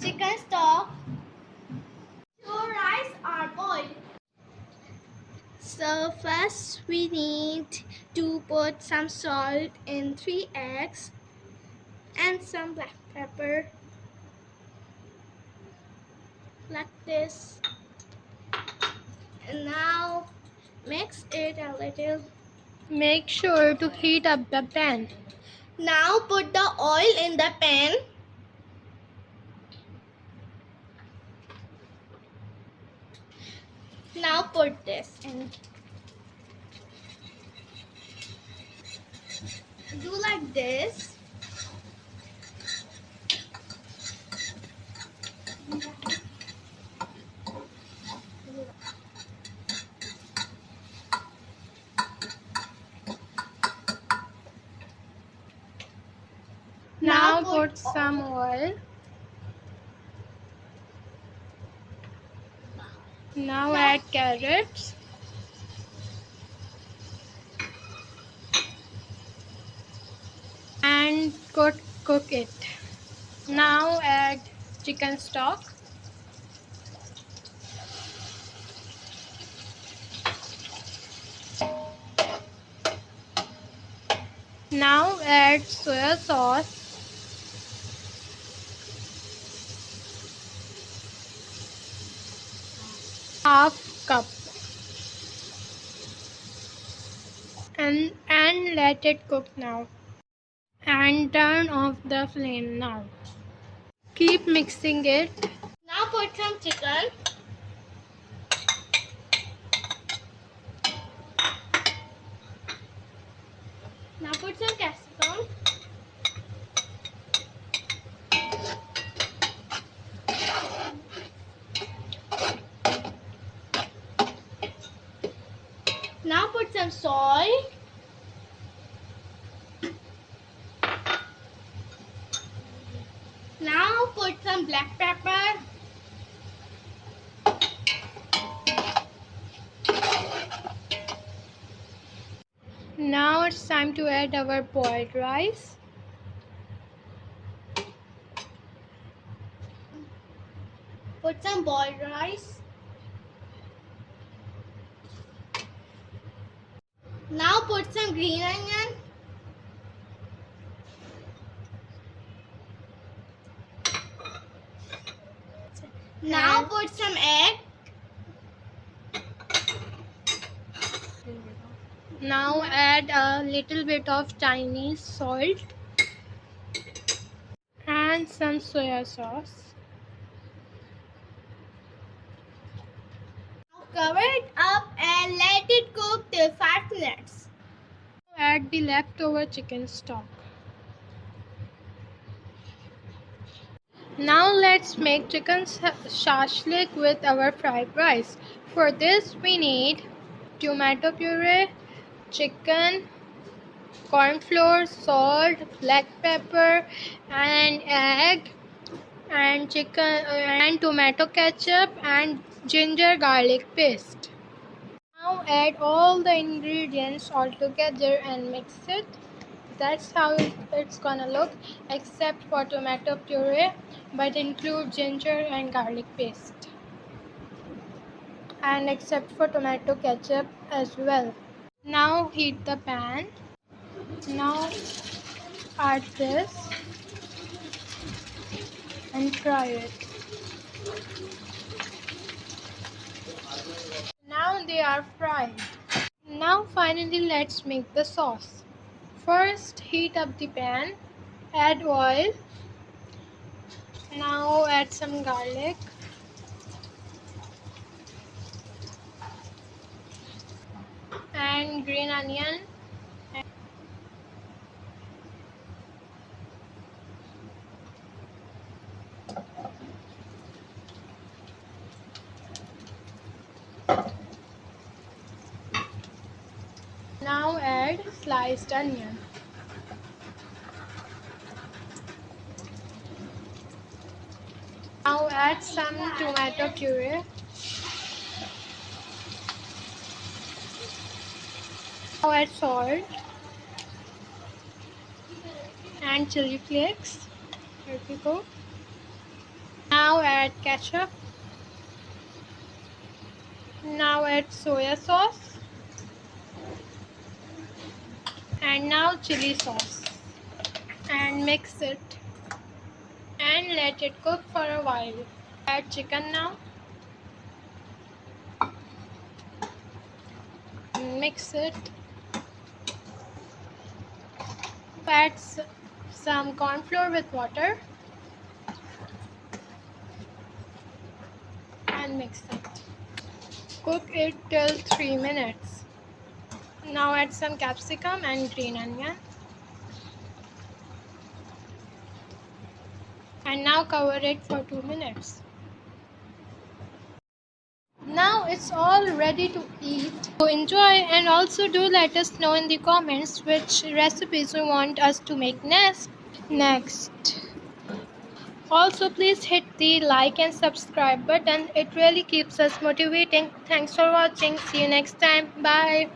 chicken stock. Your rice are boiled. So first we need to put some salt in 3 eggs and some black pepper like this. And now mix it a little. Make sure to heat up the pan. Now put the oil in the pan. Now put this in. Do like this. Now put some oil. Now add carrots. And cook it. Now add chicken stock. Now add soya sauce. Half cup. And let it cook now. And turn off the flame now. Keep mixing it. Now put some chicken. Now put some capsicum. Now put some salt. Now put some black pepper. Now it's time to add our boiled rice. Put some boiled rice. Now put some green onion. Now put some egg. Now add a little bit of Chinese salt and some soya sauce. Cover it up and let it cook till 5 minutes. Add the leftover chicken stock. Now let's make chicken shashlik with our fried rice. For this we need tomato puree, chicken, corn flour, salt, black pepper, and egg, and chicken and tomato ketchup and ginger garlic paste. Now add all the ingredients all together and mix it. That's how it's gonna look, except for tomato puree, but include ginger and garlic paste, and except for tomato ketchup as well. Now heat the pan. Now add this and fry it. Now they are fried. Now finally let's make the sauce. First heat up the pan, add oil. Now add some garlic. And green onion. Now add sliced onion. Now add some tomato puree. Now add salt and chili flakes. Here we go. Now add ketchup. Now add soya sauce. And now chili sauce. And mix it. And let it cook for a while. Add chicken now. Mix it. Add some corn flour with water. And mix it. Cook it till 3 minutes. Now add some capsicum and green onion. And now cover it for 2 minutes. Now it's all ready to eat. So enjoy, and also do let us know in the comments which recipes you want us to make next. Also please hit the like and subscribe button. It really keeps us motivating. Thanks for watching. See you next time. Bye.